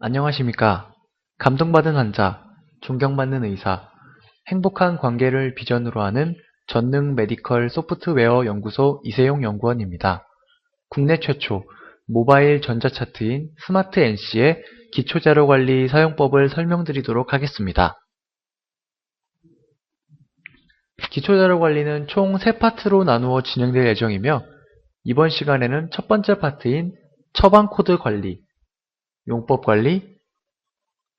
안녕하십니까. 감동받은 환자, 존경받는 의사, 행복한 관계를 비전으로 하는 전능 메디컬 소프트웨어 연구소 이세용 연구원입니다. 국내 최초 모바일 전자차트인 스마트 NC의 기초자료관리 사용법을 설명드리도록 하겠습니다. 기초자료관리는 총 3파트로 나누어 진행될 예정이며 이번 시간에는 첫 번째 파트인 처방코드 관리, 용법 관리,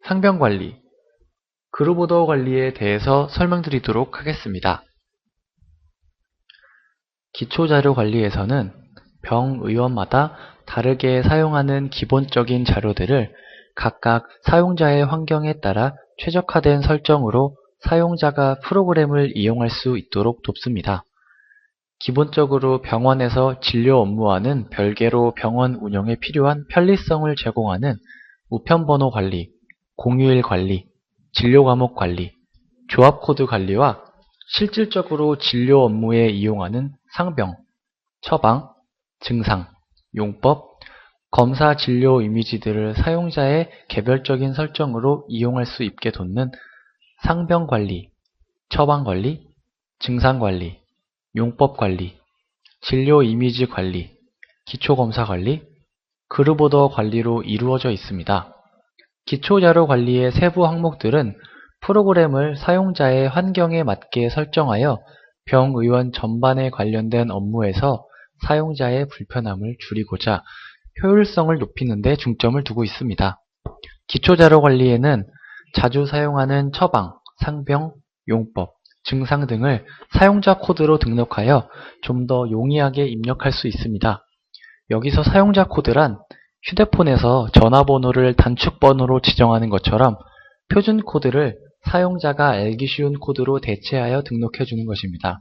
상병 관리, 그룹오더 관리에 대해서 설명드리도록 하겠습니다. 기초자료 관리에서는 병의원마다 다르게 사용하는 기본적인 자료들을 각각 사용자의 환경에 따라 최적화된 설정으로 사용자가 프로그램을 이용할 수 있도록 돕습니다. 기본적으로 병원에서 진료 업무와는 별개로 병원 운영에 필요한 편리성을 제공하는 우편번호 관리, 공휴일 관리, 진료 과목 관리, 조합코드 관리와 실질적으로 진료 업무에 이용하는 상병, 처방, 증상, 용법, 검사 진료 이미지들을 사용자의 개별적인 설정으로 이용할 수 있게 돕는 상병 관리, 처방 관리, 증상 관리, 용법 관리, 진료 이미지 관리, 기초검사 관리, 그룹오더 관리로 이루어져 있습니다. 기초자료 관리의 세부 항목들은 프로그램을 사용자의 환경에 맞게 설정하여 병의원 전반에 관련된 업무에서 사용자의 불편함을 줄이고자 효율성을 높이는 데 중점을 두고 있습니다. 기초자료 관리에는 자주 사용하는 처방, 상병, 용법, 증상 등을 사용자 코드로 등록하여 좀 더 용이하게 입력할 수 있습니다. 여기서 사용자 코드란 휴대폰에서 전화번호를 단축번호로 지정하는 것처럼 표준 코드를 사용자가 알기 쉬운 코드로 대체하여 등록해 주는 것입니다.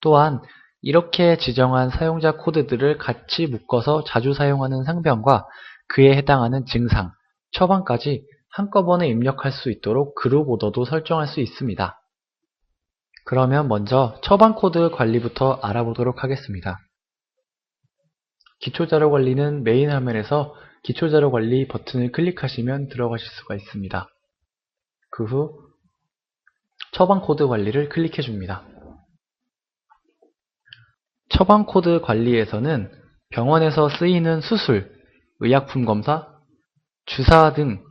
또한 이렇게 지정한 사용자 코드들을 같이 묶어서 자주 사용하는 상병과 그에 해당하는 증상, 처방까지 한꺼번에 입력할 수 있도록 그룹 오더도 설정할 수 있습니다. 그러면 먼저 처방 코드 관리부터 알아보도록 하겠습니다. 기초자료 관리는 메인 화면에서 기초자료 관리 버튼을 클릭하시면 들어가실 수가 있습니다. 그 후 처방 코드 관리를 클릭해 줍니다. 처방 코드 관리에서는 병원에서 쓰이는 수술, 의약품 검사, 주사 등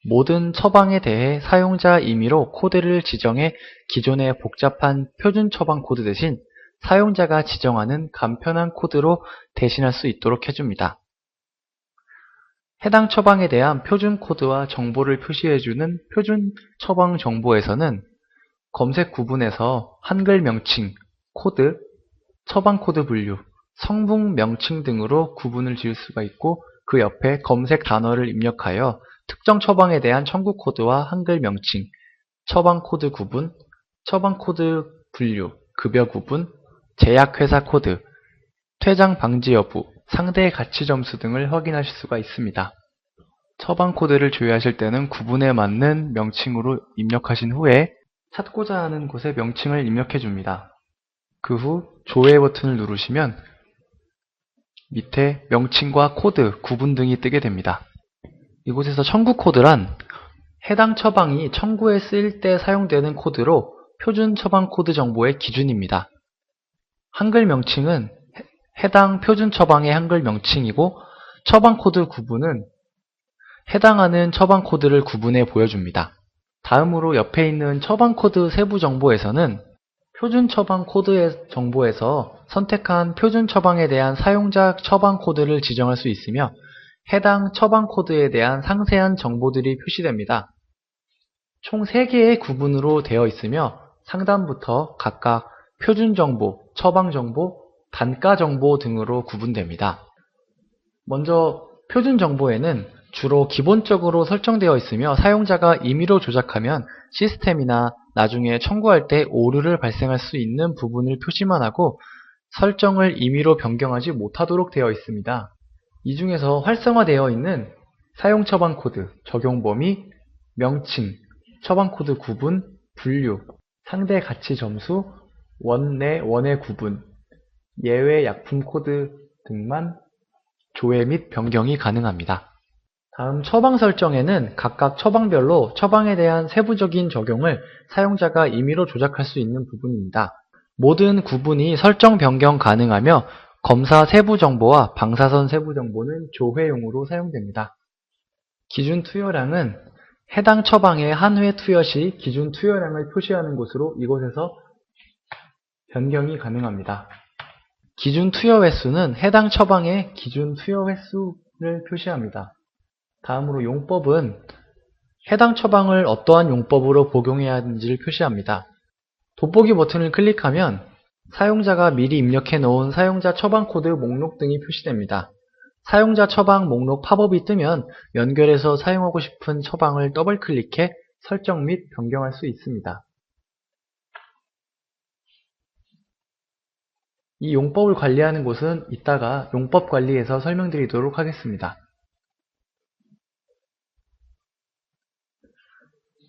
모든 처방에 대해 사용자 임의로 코드를 지정해 기존의 복잡한 표준 처방 코드 대신 사용자가 지정하는 간편한 코드로 대신할 수 있도록 해줍니다. 해당 처방에 대한 표준 코드와 정보를 표시해주는 표준 처방 정보에서는 검색 구분에서 한글 명칭, 코드, 처방 코드 분류, 성분 명칭 등으로 구분을 지을 수가 있고 그 옆에 검색 단어를 입력하여 특정 처방에 대한 청구 코드와 한글 명칭, 처방 코드 구분, 처방 코드 분류, 급여 구분, 제약회사 코드, 퇴장 방지 여부, 상대 가치 점수 등을 확인하실 수가 있습니다. 처방 코드를 조회하실 때는 구분에 맞는 명칭으로 입력하신 후에 찾고자 하는 곳에 명칭을 입력해 줍니다. 그 후 조회 버튼을 누르시면 밑에 명칭과 코드, 구분 등이 뜨게 됩니다. 이곳에서 청구 코드란 해당 처방이 청구에 쓰일 때 사용되는 코드로 표준 처방 코드 정보의 기준입니다. 한글 명칭은 해당 표준 처방의 한글 명칭이고 처방 코드 구분은 해당하는 처방 코드를 구분해 보여줍니다. 다음으로 옆에 있는 처방 코드 세부 정보에서는 표준 처방 코드의 정보에서 선택한 표준 처방에 대한 사용자 처방 코드를 지정할 수 있으며 해당 처방 코드에 대한 상세한 정보들이 표시됩니다. 총 3개의 구분으로 되어 있으며 상단부터 각각 표준 정보, 처방 정보, 단가 정보 등으로 구분됩니다. 먼저 표준 정보에는 주로 기본적으로 설정되어 있으며 사용자가 임의로 조작하면 시스템이나 나중에 청구할 때 오류를 발생할 수 있는 부분을 표시만 하고 설정을 임의로 변경하지 못하도록 되어 있습니다. 이 중에서 활성화되어 있는 사용 처방 코드, 적용 범위, 명칭, 처방 코드 구분, 분류, 상대 가치 점수, 원내 원의 구분, 예외 약품 코드 등만 조회 및 변경이 가능합니다. 다음 처방 설정에는 각각 처방별로 처방에 대한 세부적인 적용을 사용자가 임의로 조작할 수 있는 부분입니다. 모든 구분이 설정 변경 가능하며 검사 세부 정보와 방사선 세부 정보는 조회용으로 사용됩니다. 기준 투여량은 해당 처방의 한 회 투여 시 기준 투여량을 표시하는 곳으로 이곳에서 변경이 가능합니다. 기준 투여 횟수는 해당 처방의 기준 투여 횟수를 표시합니다. 다음으로 용법은 해당 처방을 어떠한 용법으로 복용해야 하는지를 표시합니다. 돋보기 버튼을 클릭하면 사용자가 미리 입력해 놓은 사용자 처방 코드 목록 등이 표시됩니다. 사용자 처방 목록 팝업이 뜨면 연결해서 사용하고 싶은 처방을 더블 클릭해 설정 및 변경할 수 있습니다. 이 용법을 관리하는 곳은 이따가 용법 관리에서 설명드리도록 하겠습니다.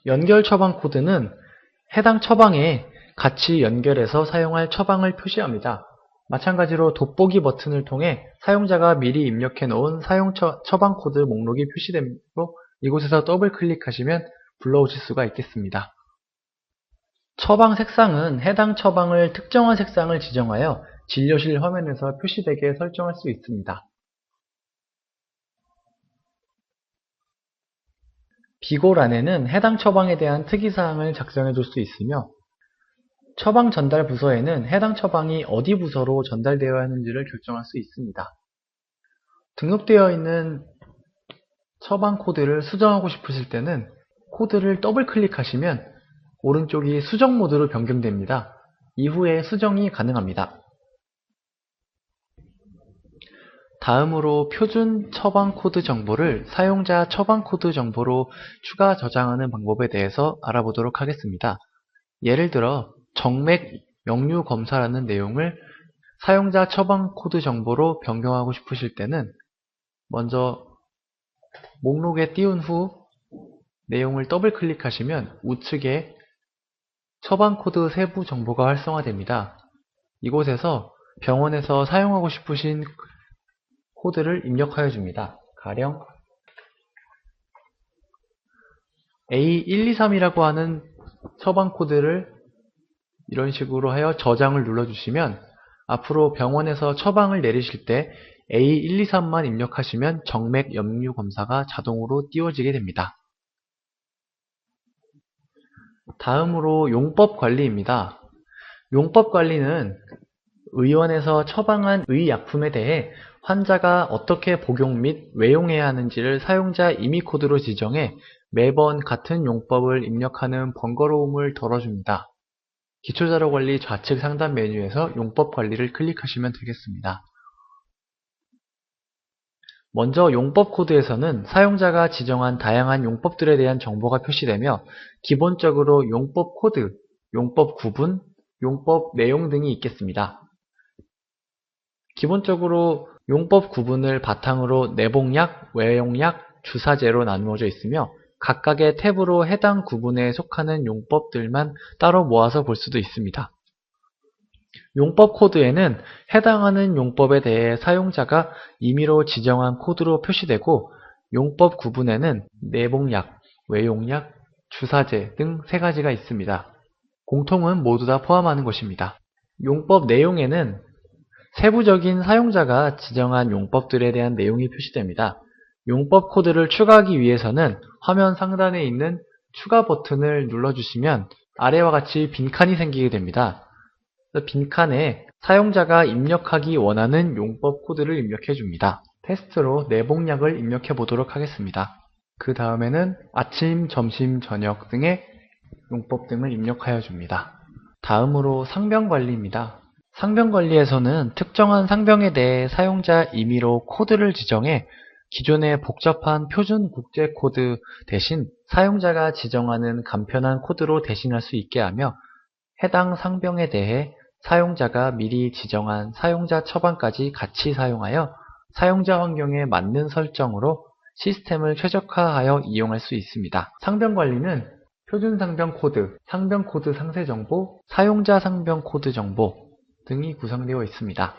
연결 처방 코드는 해당 처방에 같이 연결해서 사용할 처방을 표시합니다. 마찬가지로 돋보기 버튼을 통해 사용자가 미리 입력해 놓은 사용 처방 코드 목록이 표시되므로 이곳에서 더블 클릭하시면 불러오실 수가 있겠습니다. 처방 색상은 해당 처방을 특정한 색상을 지정하여 진료실 화면에서 표시되게 설정할 수 있습니다. 비고란에는 해당 처방에 대한 특이사항을 작성해 줄 수 있으며 처방 전달 부서에는 해당 처방이 어디 부서로 전달되어야 하는지를 결정할 수 있습니다. 등록되어 있는 처방 코드를 수정하고 싶으실 때는 코드를 더블 클릭하시면 오른쪽이 수정 모드로 변경됩니다. 이후에 수정이 가능합니다. 다음으로 표준 처방 코드 정보를 사용자 처방 코드 정보로 추가 저장하는 방법에 대해서 알아보도록 하겠습니다. 예를 들어 정맥 역류 검사라는 내용을 사용자 처방 코드 정보로 변경하고 싶으실 때는 먼저 목록에 띄운 후 내용을 더블 클릭하시면 우측에 처방 코드 세부 정보가 활성화됩니다. 이곳에서 병원에서 사용하고 싶으신 코드를 입력하여 줍니다. 가령 A123이라고 하는 처방 코드를 이런 식으로 하여 저장을 눌러주시면 앞으로 병원에서 처방을 내리실 때 A123만 입력하시면 정맥 역류 검사가 자동으로 띄워지게 됩니다. 다음으로 용법 관리입니다. 용법 관리는 의원에서 처방한 의약품에 대해 환자가 어떻게 복용 및 외용해야 하는지를 사용자 임의 코드로 지정해 매번 같은 용법을 입력하는 번거로움을 덜어줍니다. 기초자료관리 좌측 상단 메뉴에서 용법 관리를 클릭하시면 되겠습니다. 먼저 용법 코드에서는 사용자가 지정한 다양한 용법들에 대한 정보가 표시되며 기본적으로 용법 코드, 용법 구분, 용법 내용 등이 있겠습니다. 기본적으로 용법 구분을 바탕으로 내복약, 외용약, 주사제로 나누어져 있으며 각각의 탭으로 해당 구분에 속하는 용법들만 따로 모아서 볼 수도 있습니다. 용법 코드에는 해당하는 용법에 대해 사용자가 임의로 지정한 코드로 표시되고 용법 구분에는 내복약, 외용약, 주사제 등 3가지가 있습니다. 공통은 모두 다 포함하는 것입니다. 용법 내용에는 세부적인 사용자가 지정한 용법들에 대한 내용이 표시됩니다. 용법 코드를 추가하기 위해서는 화면 상단에 있는 추가 버튼을 눌러주시면 아래와 같이 빈칸이 생기게 됩니다. 빈칸에 사용자가 입력하기 원하는 용법 코드를 입력해 줍니다. 테스트로 내복약을 입력해 보도록 하겠습니다. 그 다음에는 아침, 점심, 저녁 등의 용법 등을 입력하여 줍니다. 다음으로 상병 관리입니다. 상병 관리에서는 특정한 상병에 대해 사용자 임의로 코드를 지정해 기존의 복잡한 표준 국제 코드 대신 사용자가 지정하는 간편한 코드로 대신할 수 있게 하며 해당 상병에 대해 사용자가 미리 지정한 사용자 처방까지 같이 사용하여 사용자 환경에 맞는 설정으로 시스템을 최적화하여 이용할 수 있습니다. 상병 관리는 표준 상병 코드, 상병 코드 상세 정보, 사용자 상병 코드 정보 등이 구성되어 있습니다.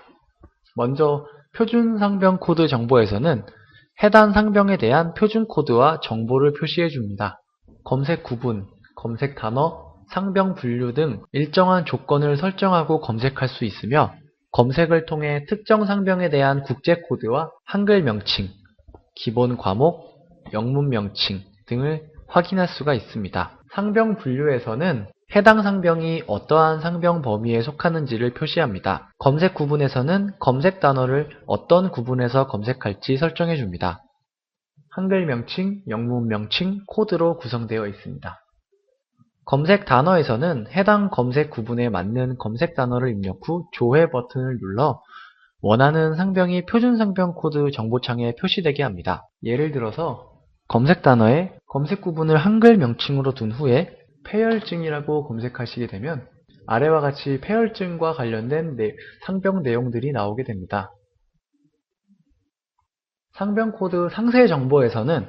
먼저 표준 상병 코드 정보에서는 해당 상병에 대한 표준 코드와 정보를 표시해 줍니다. 검색 구분, 검색 단어, 상병 분류 등 일정한 조건을 설정하고 검색할 수 있으며 검색을 통해 특정 상병에 대한 국제 코드와 한글 명칭, 기본 과목, 영문 명칭 등을 확인할 수가 있습니다. 상병 분류에서는 해당 상병이 어떠한 상병 범위에 속하는지를 표시합니다. 검색 구분에서는 검색 단어를 어떤 구분에서 검색할지 설정해 줍니다. 한글 명칭, 영문 명칭, 코드로 구성되어 있습니다. 검색 단어에서는 해당 검색 구분에 맞는 검색 단어를 입력 후 조회 버튼을 눌러 원하는 상병이 표준 상병 코드 정보창에 표시되게 합니다. 예를 들어서 검색 단어에 검색 구분을 한글 명칭으로 둔 후에 폐혈증이라고 검색하시게 되면 아래와 같이 폐혈증과 관련된 상병 내용들이 나오게 됩니다. 상병 코드 상세 정보에서는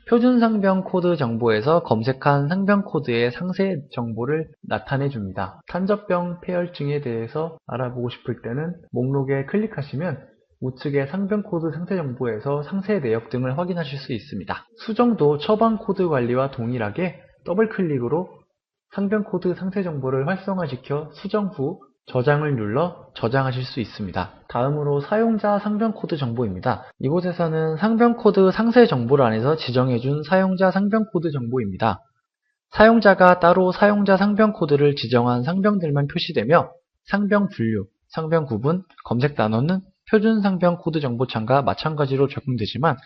표준 상병 코드 정보에서 검색한 상병 코드의 상세 정보를 나타내 줍니다. 탄저병 폐혈증에 대해서 알아보고 싶을 때는 목록에 클릭하시면 우측의 상병 코드 상세 정보에서 상세 내역 등을 확인하실 수 있습니다. 수정도 처방 코드 관리와 동일하게 더블 클릭으로 상병 코드 상세 정보를 활성화시켜 수정 후 저장을 눌러 저장하실 수 있습니다. 다음으로 사용자 상병 코드 정보입니다. 이곳에서는 상병 코드 상세 정보를 안에서 지정해준 사용자 상병 코드 정보입니다. 사용자가 따로 사용자 상병 코드를 지정한 상병들만 표시되며 상병 분류, 상병 구분, 검색 단어는 표준 상병 코드 정보창과 마찬가지로 적용되지만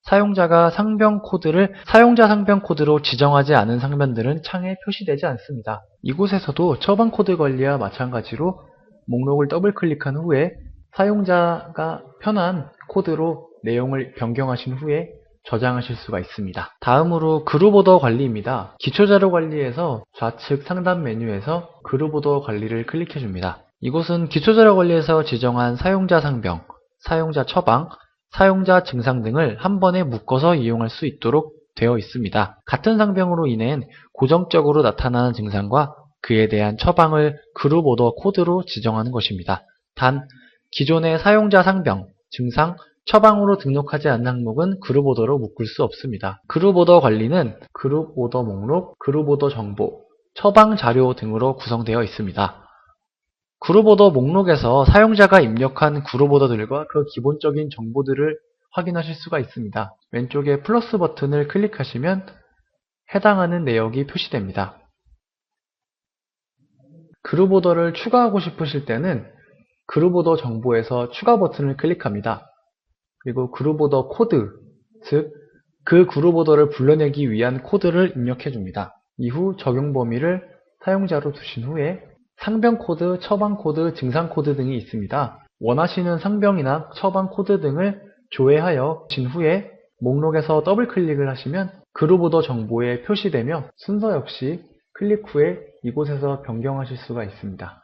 사용자가 상병 코드를 사용자 상병 코드로 지정하지 않은 상병들은 창에 표시되지 않습니다. 이곳에서도 처방 코드 관리와 마찬가지로 목록을 더블 클릭한 후에 사용자가 편한 코드로 내용을 변경하신 후에 저장하실 수가 있습니다. 다음으로 그룹 오더 관리입니다. 기초자료 관리에서 좌측 상단 메뉴에서 그룹 오더 관리를 클릭해 줍니다. 이곳은 기초자료 관리에서 지정한 사용자 상병, 사용자 처방, 사용자 증상 등을 한 번에 묶어서 이용할 수 있도록 되어 있습니다. 같은 상병으로 인해 고정적으로 나타나는 증상과 그에 대한 처방을 그룹 오더 코드로 지정하는 것입니다. 단, 기존의 사용자 상병, 증상, 처방으로 등록하지 않은 항목은 그룹 오더로 묶을 수 없습니다. 그룹 오더 관리는 그룹 오더 목록, 그룹 오더 정보, 처방 자료 등으로 구성되어 있습니다. 그룹 오더 목록에서 사용자가 입력한 그룹 오더들과 그 기본적인 정보들을 확인하실 수가 있습니다. 왼쪽에 플러스 버튼을 클릭하시면 해당하는 내역이 표시됩니다. 그룹 오더를 추가하고 싶으실 때는 그룹 오더 정보에서 추가 버튼을 클릭합니다. 그리고 그룹 오더 코드, 즉 그 그룹 오더를 불러내기 위한 코드를 입력해 줍니다. 이후 적용 범위를 사용자로 두신 후에 상병 코드, 처방 코드, 증상 코드 등이 있습니다. 원하시는 상병이나 처방 코드 등을 조회하여 진 후에 목록에서 더블 클릭을 하시면 그룹 오더 정보에 표시되며 순서 역시 클릭 후에 이곳에서 변경하실 수가 있습니다.